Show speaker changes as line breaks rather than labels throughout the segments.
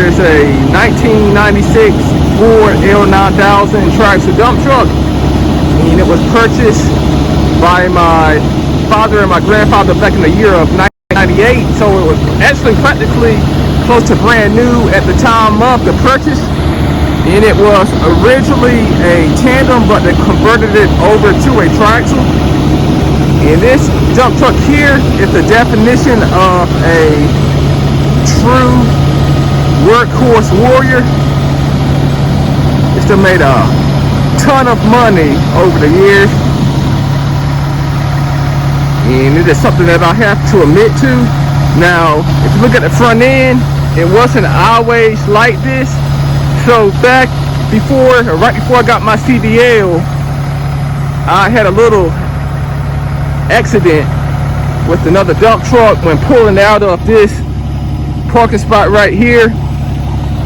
here is a 1996 Ford L9000 tractor dump truck, and it was purchased by my father and my grandfather back in the year of 1998. So it was actually practically close to brand new at the time of the purchase. And it was originally a tandem, but they converted it over to a tractor. And this dump truck here is the definition of a true workhorse warrior. It's still made a ton of money over the years, and it is something that I have to admit to. Now, if you look at the front end, it wasn't always like this. So back before, or right before I got my CDL, I had a little accident with another dump truck when pulling out of this parking spot right here.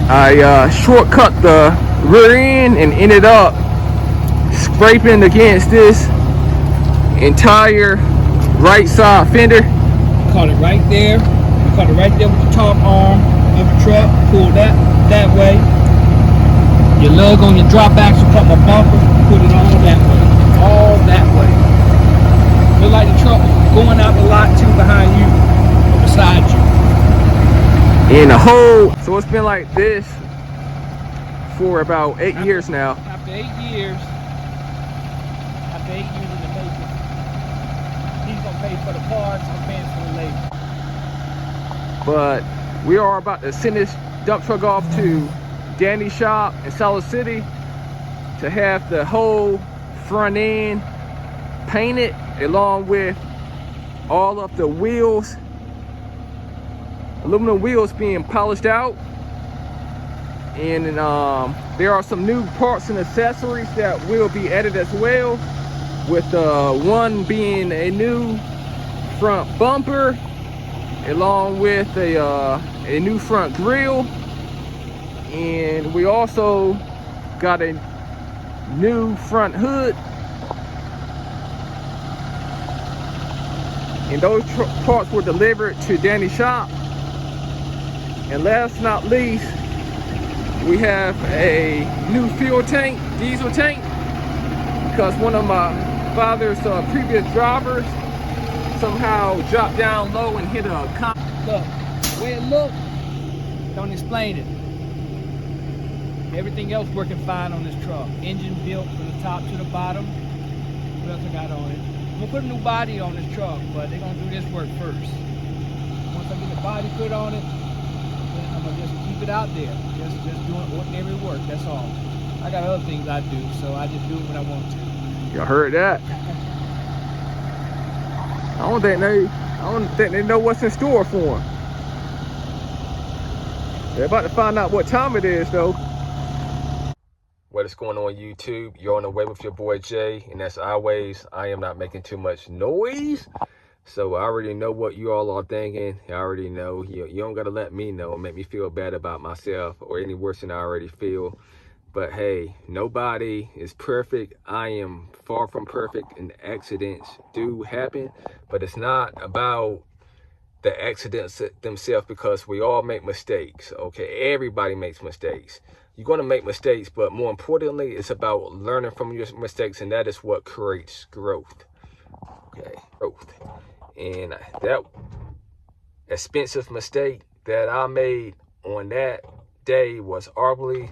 I shortcut the rear end and ended up scraping against this entire right side fender.
Caught it right there. You caught it right there with the top arm of the truck. Pull that way. Your lug on your drop axle, cut my bumper, put it all that way. All that way. Feel like the truck going out the lot too behind you or beside you.
In the hole. So it's been like this for about 8 years now.
After 8 years in the making, he's gonna pay for the parts, I'm paying for the labor.
But we are about to send this dump truck off to Danny's shop in Solid City to have the whole front end painted, along with all of the wheels, aluminum wheels, being polished out. And there are some new parts and accessories that will be added as well, with one being a new front bumper, along with a new front grille. And we also got a new front hood. And those parts were delivered to Danny's shop. And last but not least, we have a new fuel tank, diesel tank, because one of my father's previous drivers somehow dropped down low and hit a
Look, the way it looked, don't explain it. Everything else working fine on this truck. Engine built from the top to the bottom. What else I got on it? I'm gonna put a new body on this truck, but they're gonna do this work first. Once I get the body put on it, then I'm gonna just keep it out there. Just doing ordinary work, that's all. I got other things I do, so I just do it when I want to.
Y'all heard that? I don't think they know what's in store for them. They're about to find out what time it is, though. What is going on, YouTube? You're on the way with your boy Jay, and as always, I am not making too much noise. So I already know what you all are thinking. I already know. You don't got to let me know or make me feel bad about myself or any worse than I already feel. But hey, nobody is perfect. I am far from perfect, and accidents do happen. But it's not about the accidents themselves, because we all make mistakes, okay? Everybody makes mistakes. You're going to make mistakes, but more importantly, it's about learning from your mistakes, and that is what creates growth, okay? Growth. And that expensive mistake that I made on that day was arguably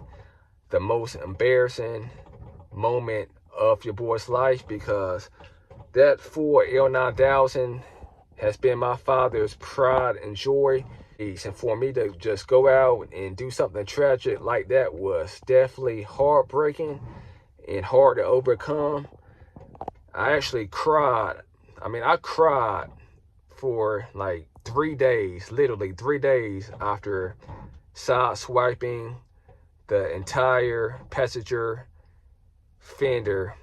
the most embarrassing moment of your boy's life, because that Ford L9000 has been my father's pride and joy. And for me to just go out and do something tragic like that was definitely heartbreaking and hard to overcome. I actually cried. I cried for like 3 days, literally 3 days, after side swiping the entire passenger fender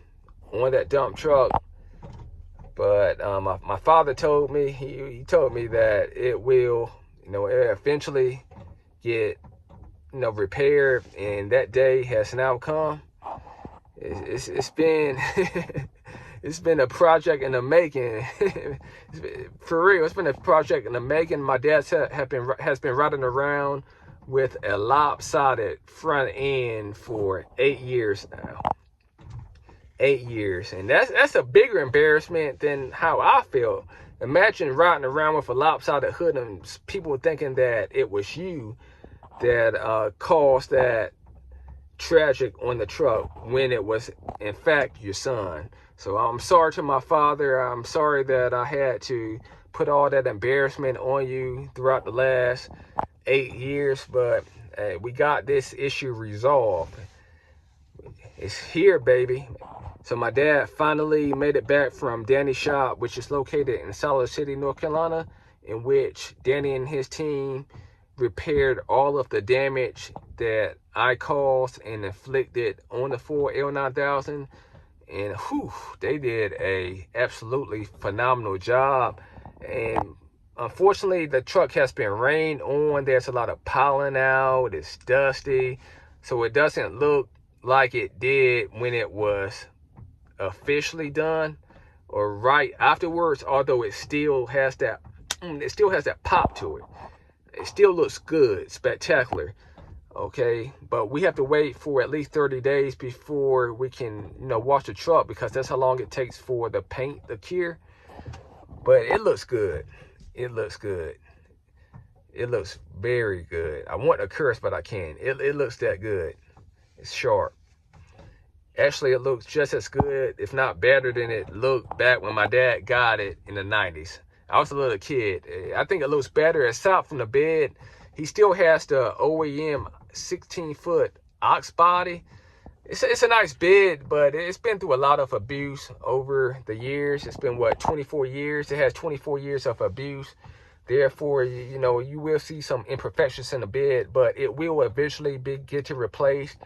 on that dump truck. But my father told me, he told me that it will, eventually get, repaired, and that day has now come. It's been it's been a project in the making. For real, it's been a project in the making. My dad has been riding around with a lopsided front end for 8 years now. 8 years. And that's a bigger embarrassment than how I feel. Imagine riding around with a lopsided hood and people thinking that it was you that caused that tragic on the truck when it was in fact your son. So I'm sorry to my father. I'm sorry that I had to put all that embarrassment on you throughout the last 8 years, but we got this issue resolved. It's here, baby. So my dad finally made it back from Danny's shop, which is located in Solid City, North Carolina, in which Danny and his team repaired all of the damage that I caused and inflicted on the Ford L9000. And whew, they did a absolutely phenomenal job. And unfortunately, the truck has been rained on. There's a lot of pollen out. It's dusty. So it doesn't look like it did when it was officially done or right afterwards, although it still has that pop to it. It still looks good, spectacular. Okay, but we have to wait for at least 30 days before we can, wash the truck, because that's how long it takes for the paint to cure. But it looks good. It looks good. It looks very good. I want to curse, but I can't. It looks that good. It's sharp. Actually, it looks just as good, if not better, than it looked back when my dad got it in the 90s. I was a little kid. I think it looks better. Aside from the bed, he still has the OEM 16-foot ox body. It's a nice bed, but it's been through a lot of abuse over the years. It's been, 24 years? It has 24 years of abuse. Therefore, you will see some imperfections in the bed, but it will eventually be getting replaced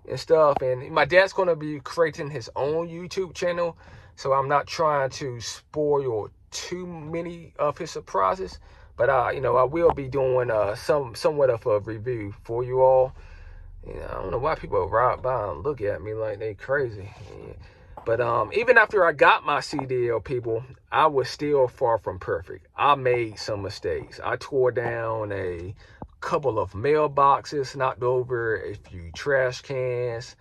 and stuff. And my dad's going to be creating his own YouTube channel, so I'm not trying to spoil too many of his surprises. But I will be doing somewhat of a review for you all. I don't know why people ride by and look at me like they crazy. Yeah. But even after I got my CDL, people, I was still far from perfect. I made some mistakes. I tore down a couple of mailboxes, knocked over a few trash cans.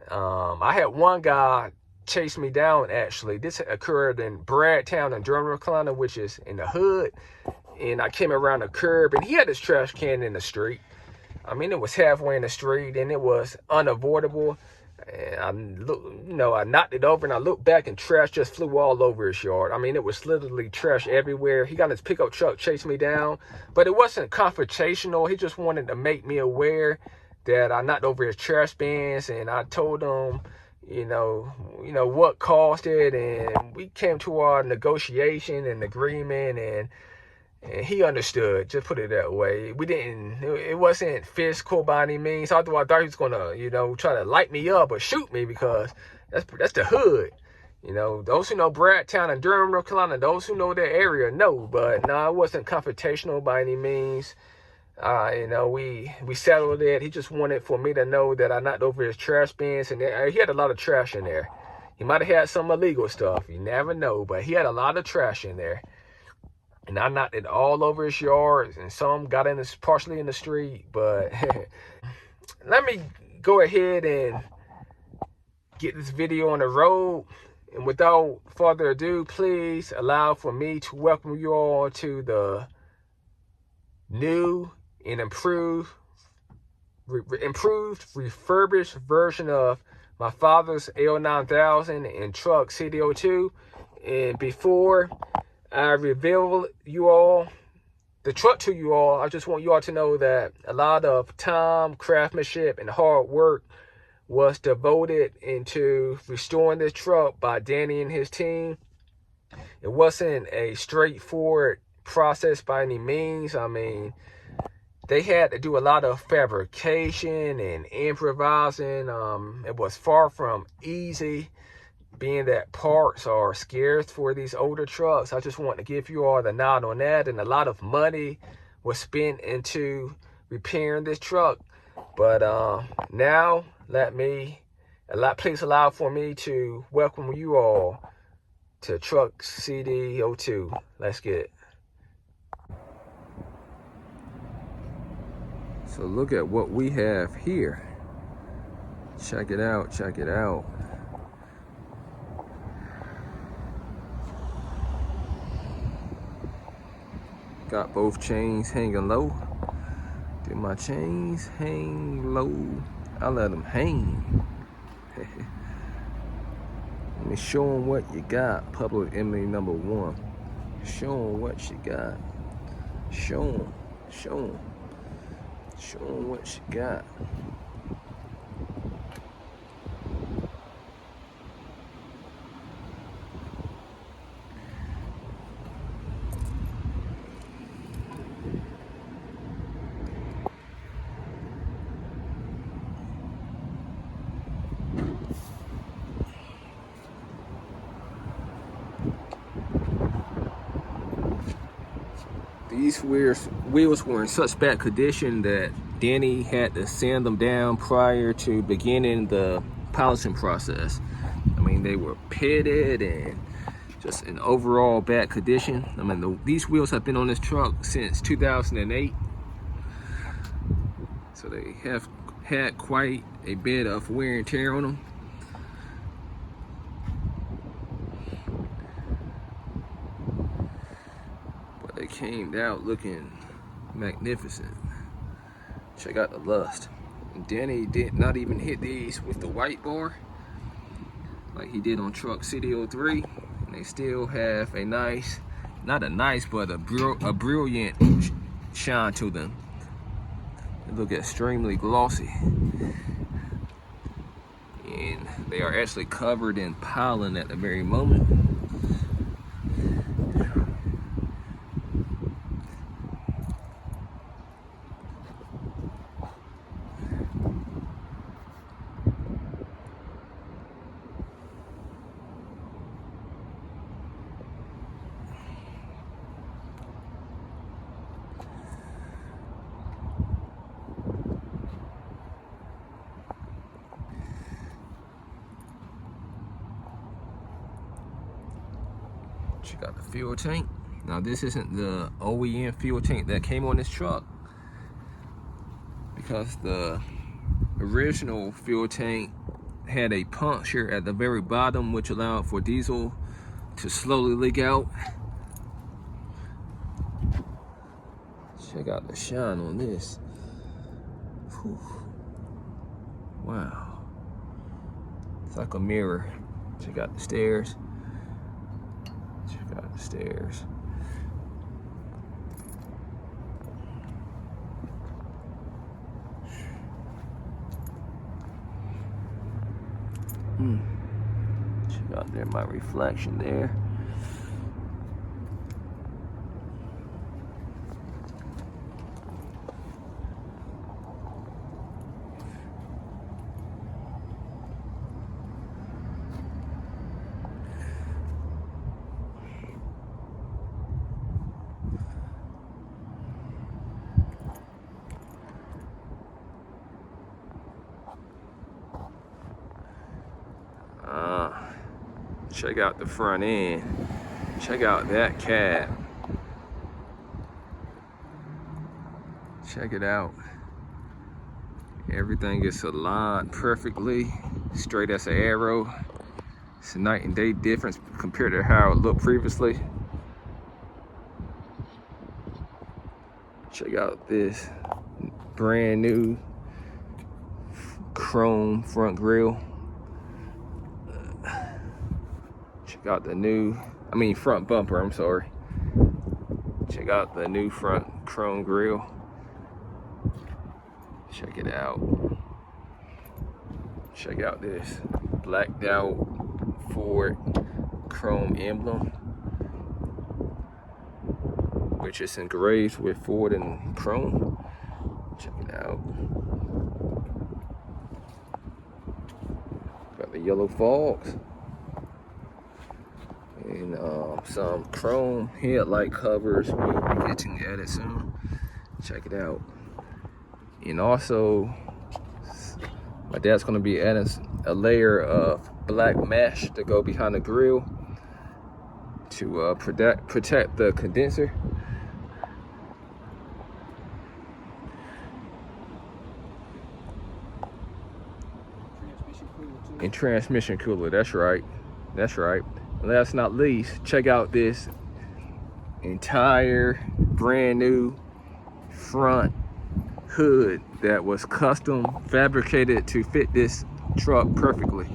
I had one guy chase me down, actually. This occurred in Bradtown in Durham, North Carolina, which is in the hood. And I came around a curb, and he had his trash can in the street. I mean, it was halfway in the street, and it was unavoidable. And I knocked it over, and I looked back, and trash just flew all over his yard. I mean, it was literally trash everywhere. He got his pickup truck, chased me down, but it wasn't confrontational. He just wanted to make me aware that I knocked over his trash bins, and I told him, what caused it, and we came to our negotiation and agreement, and he understood, just put it that way. It wasn't physical by any means. Although I thought he was gonna, try to light me up or shoot me, because that's the hood. Those who know Bradtown and Durham, North Carolina, those who know that area know. But no, it wasn't confrontational by any means. We settled it. He just wanted for me to know that I knocked over his trash bins, and he had a lot of trash in there. He might have had some illegal stuff. You never know, but he had a lot of trash in there. And I knocked it all over his yard, and some got partially in the street. But let me go ahead and get this video on the road. And without further ado, please allow for me to welcome you all to the new and improved, refurbished version of my father's L9000 and truck CD02. And before I reveal the truck to you all, I just want you all to know that a lot of time, craftsmanship, and hard work was devoted into restoring this truck by Danny and his team. It wasn't a straightforward process by any means. I mean, they had to do a lot of fabrication and improvising. It was far from easy, being that parts are scarce for these older trucks. I just want to give you all the nod on that. And a lot of money was spent into repairing this truck. But now please allow for me to welcome you all to truck CD02. Let's get it. So look at what we have here. Check it out, check it out. Got both chains hanging low. Do my chains hang low? I let them hang. Let me show them what you got, public enemy number one. Show them what you got. Show them, show them. Show them what you got. These wheels were in such bad condition that Danny had to sand them down prior to beginning the polishing process. I mean, they were pitted and just in overall bad condition. I mean, these wheels have been on this truck since 2008. So they have had quite a bit of wear and tear on them. They came out looking magnificent. Check out the lust. Danny did not even hit these with the white bar like he did on truck City 03, and they still have a nice, not a nice, but a brilliant shine to them. They look extremely glossy, and they are actually covered in pollen at the very moment. Check out the fuel tank. Now this isn't the OEM fuel tank that came on this truck, because the original fuel tank had a puncture at the very bottom, which allowed for diesel to slowly leak out. Check out the shine on this. Whew. Wow, it's like a mirror. Check out the stairs. Check out the stairs. Check out there, my reflection there. Check out the front end. Check out that cab. Check it out. Everything is aligned perfectly, straight as an arrow. It's a night and day difference compared to how it looked previously. Check out this brand new chrome front grille. Check out the new, front bumper, I'm sorry. Check out the new front chrome grille. Check it out. Check out this blacked out Ford chrome emblem, which is engraved with Ford and chrome. Check it out. Got the yellow fogs. And some chrome headlight covers will be getting added soon. Check it out. And also, my dad's gonna be adding a layer of black mesh to go behind the grille to protect the condenser.
cooler too.
And transmission cooler, that's right. That's right. And last not least, check out this entire brand new front hood that was custom fabricated to fit this truck perfectly.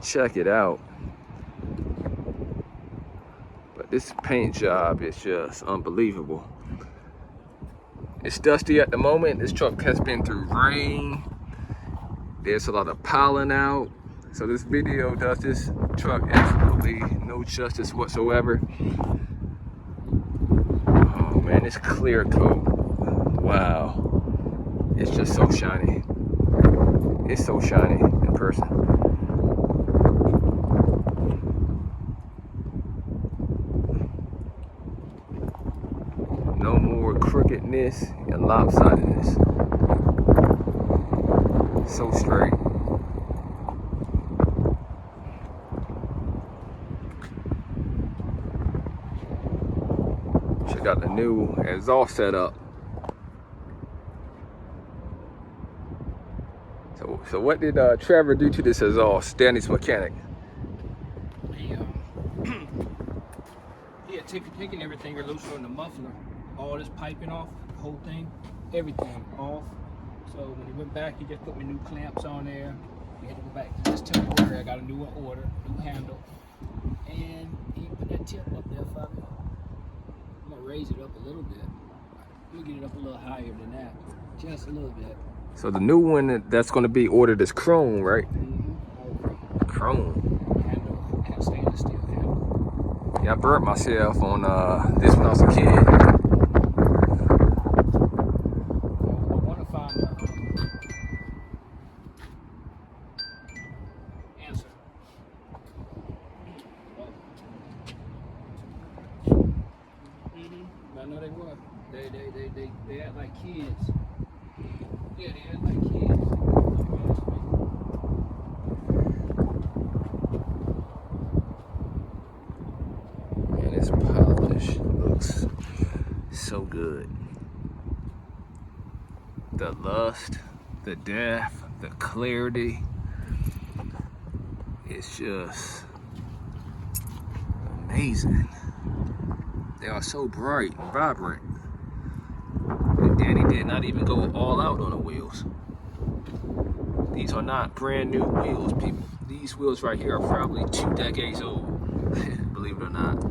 Check it out. But this paint job is just unbelievable. It's dusty at the moment. This truck has been through rain. There's a lot of pollen out. So this video does this truck absolutely no justice whatsoever. Oh man, it's clear coat. Wow. It's just so shiny. It's so shiny in person. No more crookedness and lopsidedness. So straight. Check out the new exhaust setup. So what did Trevor do to this exhaust? Danny's mechanic.
He had taken everything loose on the muffler, all this piping off, the whole thing, everything off. So when he went back, he just put me new clamps on there. We had to go back to this temporary. I got a new order, new handle, and he put that tip up there for me. I'm gonna raise it up a little bit. Let me get it up a little higher than that, just a little bit.
So the new one that's going to be ordered is chrome, right?
Mm-hmm.
Chrome.
Handle, and stainless steel handle.
Yeah, I burnt myself on this when I was a kid.
I want to find the answer. I know they were. They act like kids. Yeah, they act like kids.
Man, this polish looks so good. The lust, the depth, the clarity. It's just amazing. They are so bright and vibrant. And Danny did not even go all out on the wheels. These are not brand new wheels, people. These wheels right here are probably 2 decades old, believe it or not.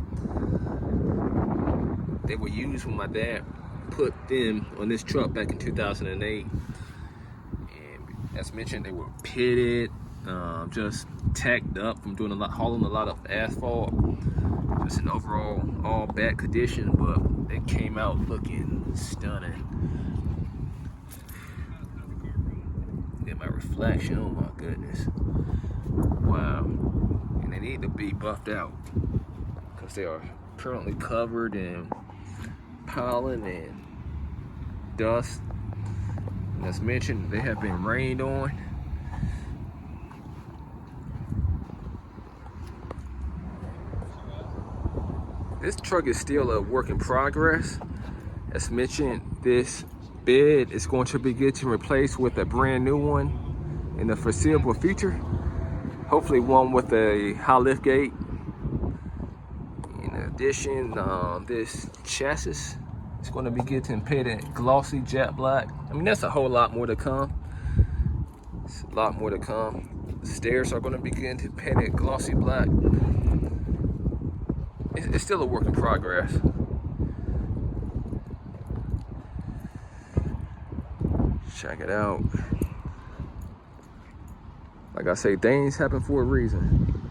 They were used when my dad put them on this truck back in 2008. And as mentioned, they were pitted, just tacked up from doing hauling a lot of asphalt. Just an overall all bad condition, but it came out looking stunning. Get my reflection, oh my goodness. Wow. And they need to be buffed out because they are currently covered in pollen and dust. And as mentioned, they have been rained on. This truck is still a work in progress. As mentioned, this bed is going to be getting replaced with a brand new one in the foreseeable future. Hopefully one with a high lift gate. In addition, this chassis is going to be getting painted glossy jet black. I mean, that's a whole lot more to come. It's a lot more to come. The stairs are going to be getting painted glossy black. It's still a work in progress. Check it out. Like I say, things happen for a reason.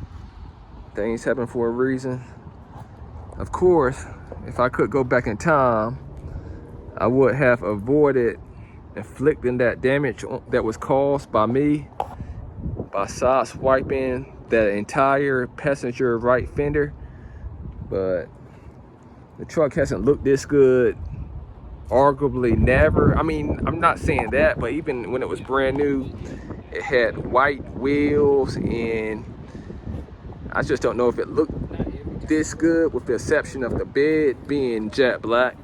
Things happen for a reason. Of course, if I could go back in time, I would have avoided inflicting that damage that was caused by me by side swiping that entire passenger right fender. But the truck hasn't looked this good, arguably never. I mean, I'm not saying that, but even when it was brand new, it had white wheels, and I just don't know if it looked this good with the exception of the bed being jet black.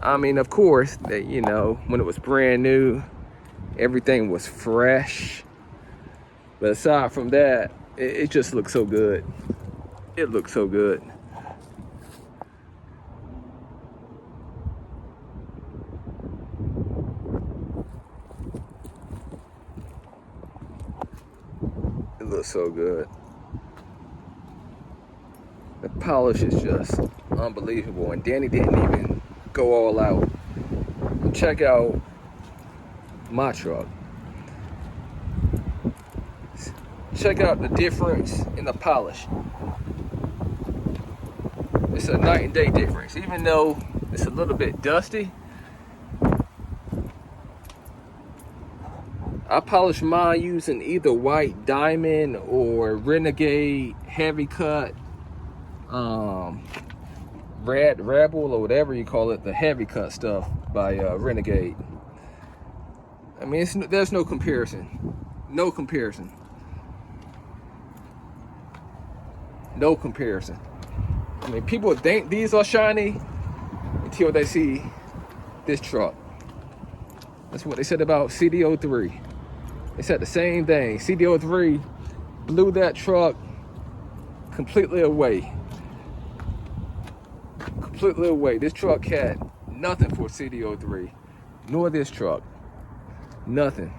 I mean, of course, that, you know, when it was brand new, everything was fresh. But aside from that, it just looks so good. It looks so good. It looks so good. The polish is just unbelievable, and Danny didn't even go all out. Check out my truck. Check out the difference in the polish. It's a night and day difference. Even though it's a little bit dusty, I polish mine using either white diamond or renegade heavy cut, red rebel or whatever you call it, the heavy cut stuff by Renegade. I mean, there's no comparison. No comparison. No comparison. I mean, people think these are shiny until they see this truck. That's what they said about CD03. They said the same thing. CD03 blew that truck completely away. Completely away. This truck had nothing for CD03, nor this truck. Nothing.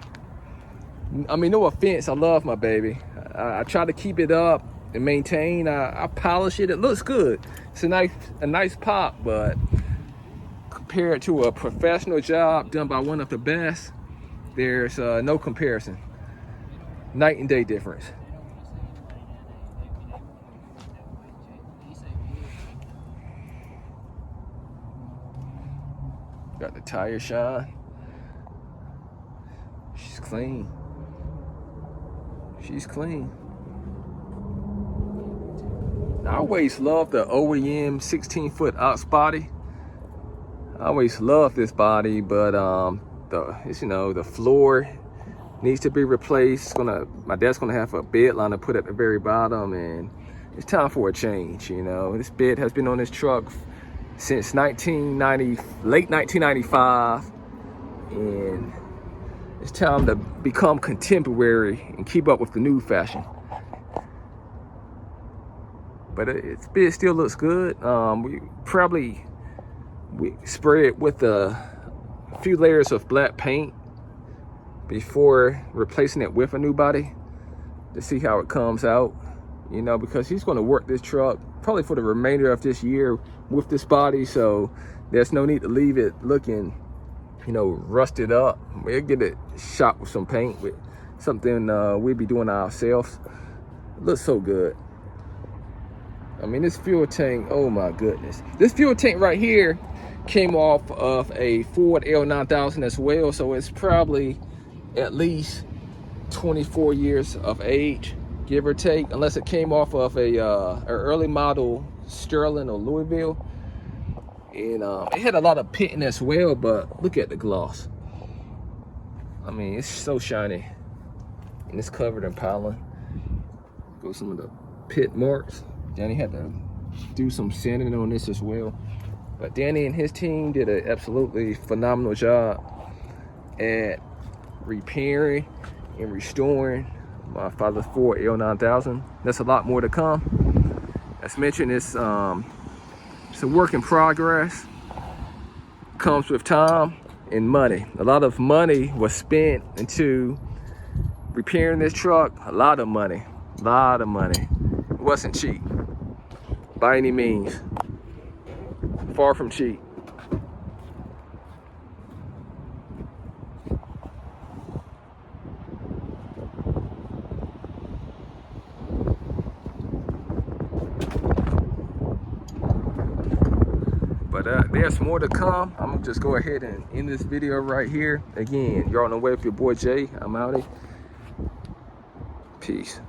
I mean, no offense, I love my baby. I try to keep it up and maintain. I polish it. It looks good. It's a nice pop, but compared to a professional job done by one of the best, there's no comparison. Night and day difference. Got the tire shine. She's clean. She's clean. I always loved the OEM 16-foot ox body. I always loved this body, but the floor needs to be replaced. My dad's gonna have a bed liner put at the very bottom, and it's time for a change. This bed has been on this truck since late 1995, and it's time to become contemporary and keep up with the new fashion. But its bed still looks good. We spray it with a few layers of black paint before replacing it with a new body to see how it comes out, because he's going to work this truck probably for the remainder of this year with this body, so there's no need to leave it looking rusted up. We'll get it shot with some paint, with something we'll be doing ourselves. It looks so good. I mean, this fuel tank, oh my goodness. This fuel tank right here came off of a Ford L9000 as well, so it's probably at least 24 years of age, give or take, unless it came off of a early model Sterling or Louisville. And it had a lot of pitting as well, but look at the gloss. I mean, it's so shiny, and it's covered in pollen. Go some of the pit marks. Danny had to do some sanding on this as well. But Danny and his team did an absolutely phenomenal job at repairing and restoring my father's Ford L9000. There's a lot more to come. As mentioned, it's a work in progress. Comes with time and money. A lot of money was spent into repairing this truck. A lot of money. It wasn't cheap by any means. Far from cheap. But there's more to come. I'm gonna just go ahead and end this video right here. Again, you're on the way with your boy Jay. I'm outie. Peace.